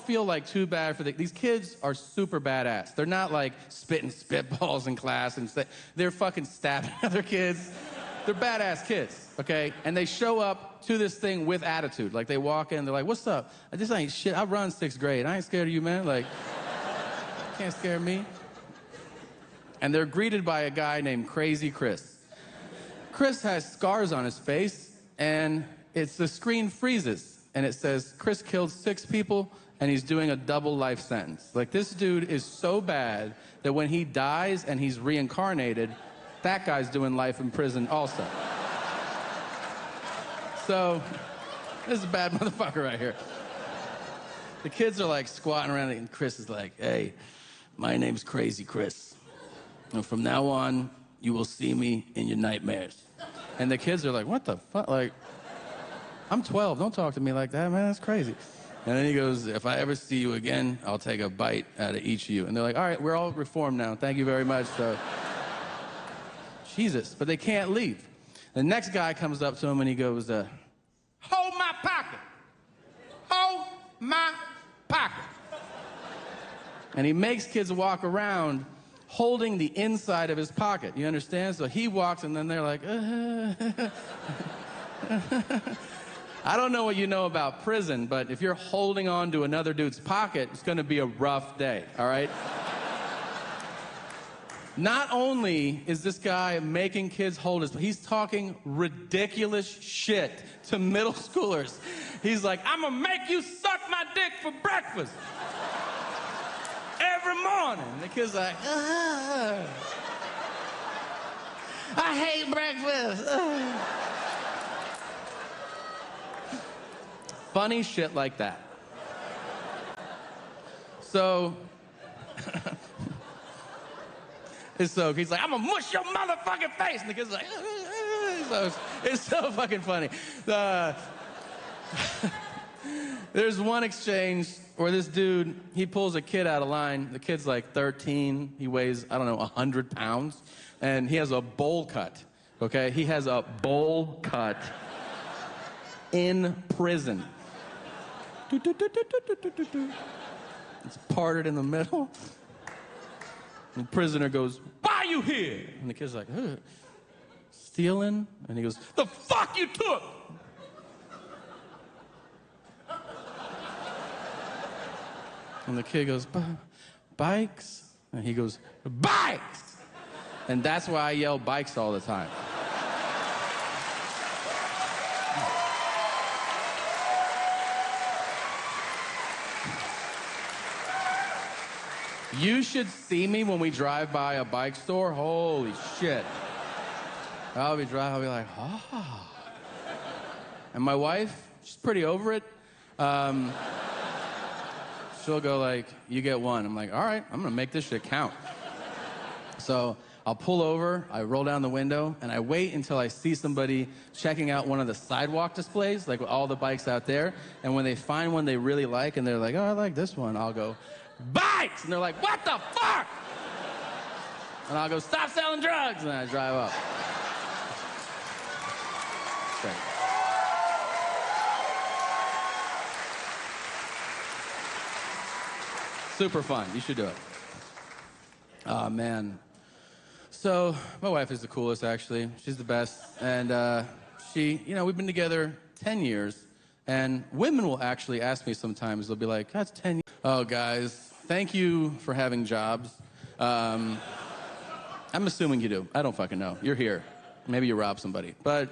feel like too bad for these kids are super badass. They're not like spitting spitballs in class and they're fucking stabbing other kids. They're badass kids, okay? And they show up to this thing with attitude. Like they walk in, they're like, what's up? This ain't shit. I run 6th grade. I ain't scared of you, man. Like, can't scare me. And they're greeted by a guy named Crazy Chris. Chris has scars on his face, and the screen freezes, and it says, Chris killed 6 people, and he's doing a double life sentence. Like, this dude is so bad that when he dies and he's reincarnated, that guy's doing life in prison also. So, this is a bad motherfucker right here. The kids are like squatting around, and Chris is like, hey, my name's Crazy Chris. And from now on, you will see me in your nightmares. And the kids are like, what the fuck? Like, I'm 12. Don't talk to me like that, man. That's crazy. And then he goes, if I ever see you again, I'll take a bite out of each of you. And they're like, all right, we're all reformed now. Thank you very much. So, Jesus. But they can't leave. The next guy comes up to him and he goes, hold my pocket. Hold my pocket. And he makes kids walk around holding the inside of his pocket. You understand? So he walks, and then they're like, I don't know what you know about prison, but if you're holding on to another dude's pocket, it's gonna be a rough day, all right? Not only is this guy making kids hold his, he's talking ridiculous shit to middle schoolers. He's like, I'm gonna make you suck my dick for breakfast. Every morning. And the kid's like, I hate breakfast. Funny shit like that. So, he's like, I'm gonna mush your motherfucking face. And the kid's like, so it's so fucking funny. There's one exchange where this dude, he pulls a kid out of line. The kid's like 13. He weighs, I don't know, 100 pounds. And he has a bowl cut, okay? He has a bowl cut in prison. It's parted in the middle. And the prisoner goes, why are you here? And the kid's like, stealing? And he goes, the fuck you took? And the kid goes, bikes? And he goes, bikes! And that's why I yell bikes all the time. You should see me when we drive by a bike store. Holy shit. I'll be like, oh. And my wife, she's pretty over it. She'll go like, you get one. I'm like, all right, I'm gonna make this shit count. So I'll pull over, I roll down the window, and I wait until I see somebody checking out one of the sidewalk displays, like with all the bikes out there. And when they find one they really like, and they're like, oh, I like this one, I'll go, bikes! And they're like, what the fuck? And I'll go, stop selling drugs! And I drive up. Great. Super fun. You should do it. Oh, man. So, my wife is the coolest, actually. She's the best. And we've been together 10 years. And women will actually ask me sometimes, they'll be like, that's 10 years. Oh, guys, thank you for having jobs. I'm assuming you do. I don't fucking know. You're here. Maybe you robbed somebody. But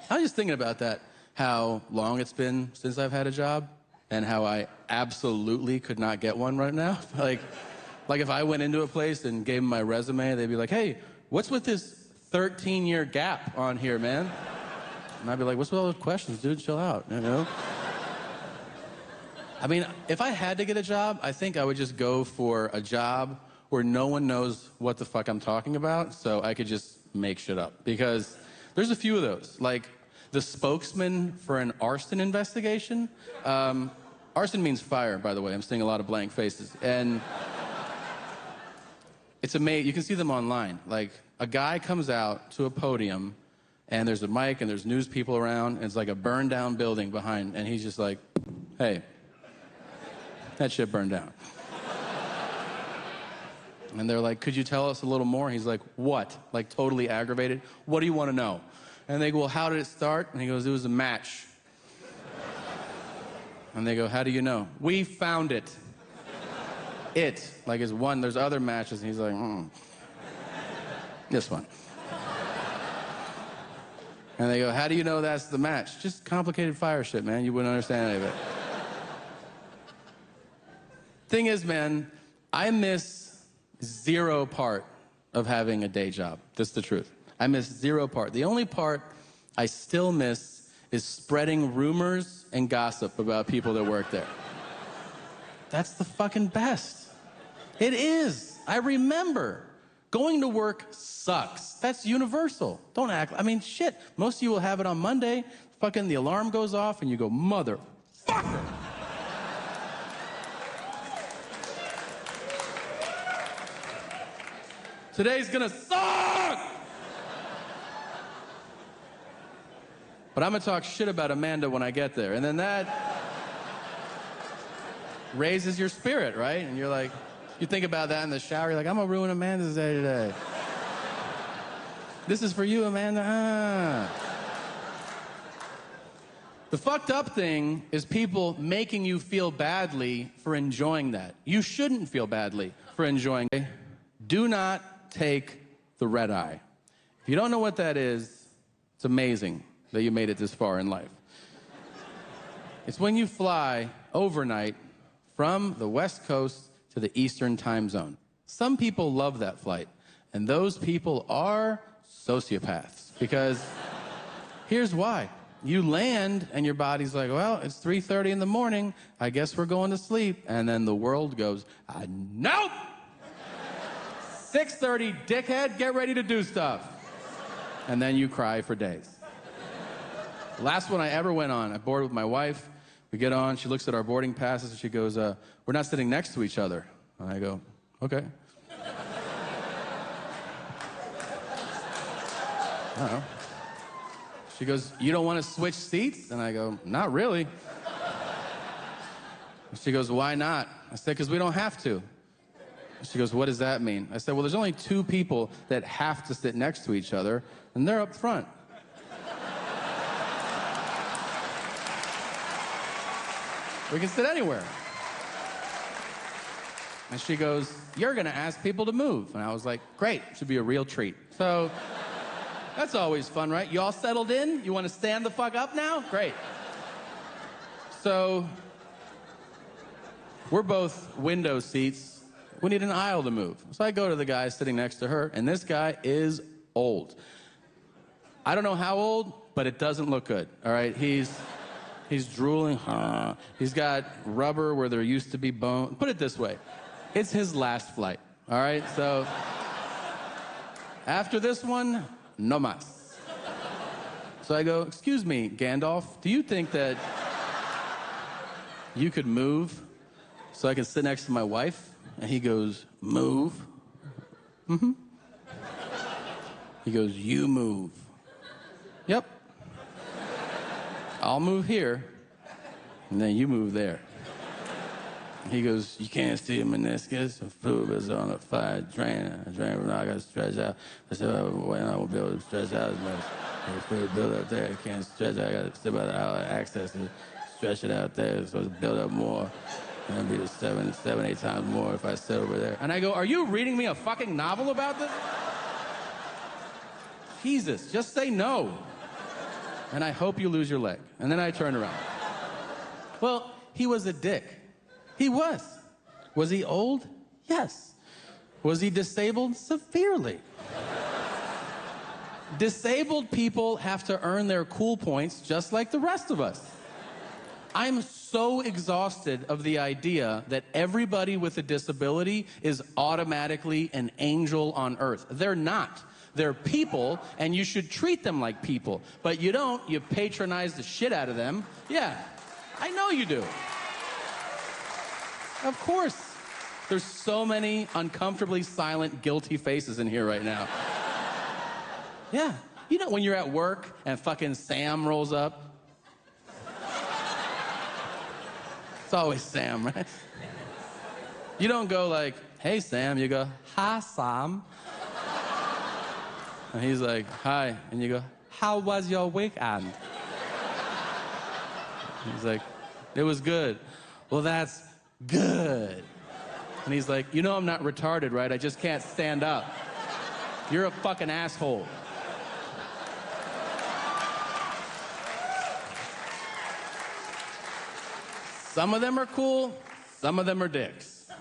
I was just thinking about that, how long it's been since I've had a job. And how I absolutely could not get one right now. Like if I went into a place and gave them my resume, they'd be like, hey, what's with this 13-year gap on here, man? And I'd be like, what's with all those questions, dude? Chill out, you know? I mean, if I had to get a job, I think I would just go for a job where no one knows what the fuck I'm talking about, so I could just make shit up. Because there's a few of those. Like, the spokesman for an arson investigation. Arson means fire, by the way. I'm seeing a lot of blank faces. And it's amazing. You can see them online. Like, a guy comes out to a podium, and there's a mic, and there's news people around, and it's like a burned down building behind, and he's just like, hey. That shit burned down. And they're like, could you tell us a little more? He's like, what? Like totally aggravated. What do you want to know? And they go, well, how did it start? And he goes, it was a match. And they go, how do you know? We found it. It, like is one, there's other matches. And he's like, this one. And they go, how do you know that's the match? Just complicated fire shit, man. You wouldn't understand any of it. Thing is, man, I miss zero part of having a day job. That's the truth. I miss zero part. The only part I still miss is spreading rumors and gossip about people that work there. That's the fucking best. It is. I remember. Going to work sucks. That's universal. Don't act. I mean, shit. Most of you will have it on Monday. Fucking the alarm goes off and you go, motherfucker. Today's gonna suck! But I'm gonna talk shit about Amanda when I get there. And then that raises your spirit, right? And you're like, you think about that in the shower, you're like, I'm gonna ruin Amanda's day today. This is for you, Amanda. The fucked up thing is people making you feel badly for enjoying that. You shouldn't feel badly for enjoying it. Do not take the red eye. If you don't know what that is, it's amazing that you made it this far in life. It's when you fly overnight from the West Coast to the Eastern time zone. Some people love that flight, and those people are sociopaths, because here's why. You land, and your body's like, well, it's 3:30 in the morning, I guess we're going to sleep, and then the world goes, nope! 6:30, dickhead, get ready to do stuff. And then you cry for days. The last one I ever went on, I boarded with my wife. We get on, she looks at our boarding passes, and she goes, we're not sitting next to each other. And I go, okay. I don't know. She goes, you don't want to switch seats? And I go, not really. She goes, why not? I said, because we don't have to. She goes, what does that mean? I said, well, there's only two people that have to sit next to each other, and they're up front. We can sit anywhere. And she goes, you're going to ask people to move. And I was like, great, should be a real treat. So that's always fun, right? You all settled in? You want to stand the fuck up now? Great. So we're both window seats. We need an aisle to move. So I go to the guy sitting next to her, and this guy is old. I don't know how old, but it doesn't look good, all right? He's drooling. He's got rubber where there used to be bone. Put it this way. It's his last flight, all right? So after this one, no mas. So I go, excuse me, Gandalf, do you think that you could move so I can sit next to my wife? And he goes, move? Mm-hmm. He goes, you move. Yep. I'll move here, and then you move there. He goes, you can't see a meniscus. The fluid is on a fire drain. I got to stretch out. I said, well, I won't be able to stretch out as much. The fluid build up there. I can't stretch out. I got to sit by the aisle and access to stretch it out there. So it's build up more. And it'll be the 7, 8 times more if I sit over there. And I go, are you reading me a fucking novel about this? Jesus, just say no. And I hope you lose your leg. And then I turned around. Well, he was a dick. He was. Was he old? Yes. Was he disabled? Severely. Disabled people have to earn their cool points just like the rest of us. I'm so exhausted of the idea that everybody with a disability is automatically an angel on earth. They're not. They're people, and you should treat them like people. But you don't. You patronize the shit out of them. Yeah, I know you do. Of course. There's so many uncomfortably silent, guilty faces in here right now. Yeah. You know when you're at work and fucking Sam rolls up? It's always Sam, right? You don't go like, hey, Sam. You go, hi, Sam. And he's like, hi. And you go, how was your weekend? He's like, it was good. Well, that's good. And he's like, you know I'm not retarded, right? I just can't stand up. You're a fucking asshole. Some of them are cool, some of them are dicks.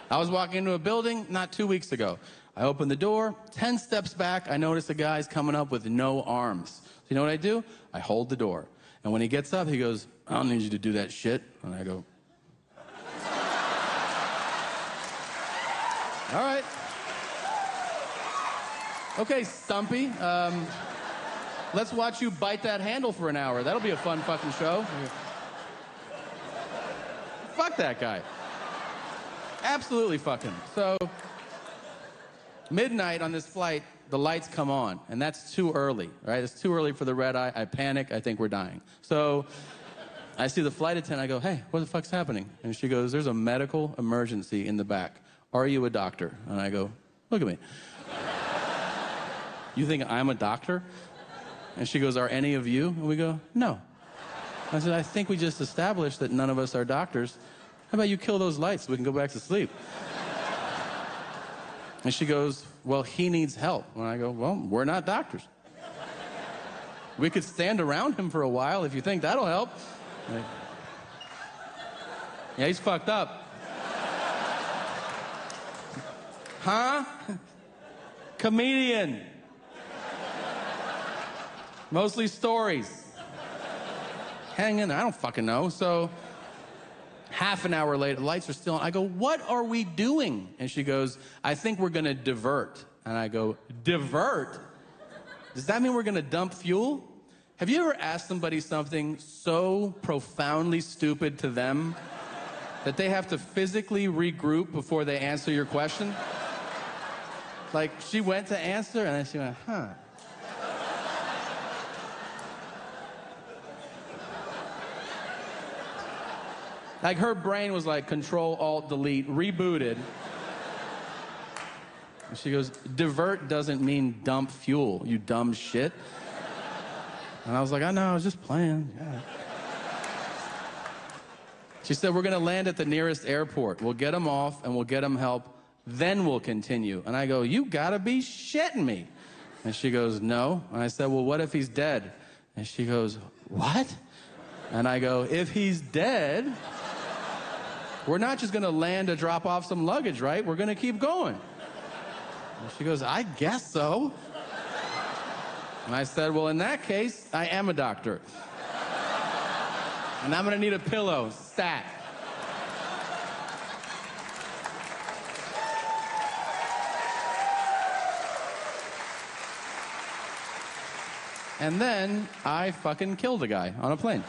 I was walking into a building not 2 weeks ago. I opened the door, 10 steps back, I notice a guy's coming up with no arms. So you know what I do? I hold the door. And when he gets up, he goes, I don't need you to do that shit. And I go, all right. Okay, Stumpy. Let's watch you bite that handle for an hour. That'll be a fun fucking show. Fuck that guy. Absolutely fuck him. So, midnight on this flight, the lights come on, and that's too early, right? It's too early for the red eye. I panic. I think we're dying. So, I see the flight attendant. I go, hey, what the fuck's happening? And she goes, there's a medical emergency in the back. Are you a doctor? And I go, look at me. You think I'm a doctor? And she goes, are any of you? And we go, no. I said, I think we just established that none of us are doctors. How about you kill those lights so we can go back to sleep? And she goes, well, he needs help. And I go, well, we're not doctors. We could stand around him for a while if you think that'll help. Like, yeah, he's fucked up. Huh? Comedian. Mostly stories. Hang in there, I don't fucking know. So, half an hour later, the lights are still on. I go, what are we doing? And she goes, I think we're gonna divert. And I go, divert? Does that mean we're gonna dump fuel? Have you ever asked somebody something so profoundly stupid to them that they have to physically regroup before they answer your question? Like, she went to answer, and then she went, huh. Like, her brain was like, Control, Alt, Delete, rebooted. And she goes, divert doesn't mean dump fuel, you dumb shit. And I was like, I know, I was just playing. Yeah. She said, we're gonna land at the nearest airport. We'll get him off, and we'll get him help, then we'll continue. And I go, you gotta be shitting me. And she goes, no. And I said, well, what if he's dead? And she goes, what? And I go, if he's dead, we're not just gonna land to drop off some luggage, right? We're gonna keep going. And she goes, I guess so. And I said, well, in that case, I am a doctor. And I'm gonna need a pillow, stat. And then I fucking killed a guy on a plane.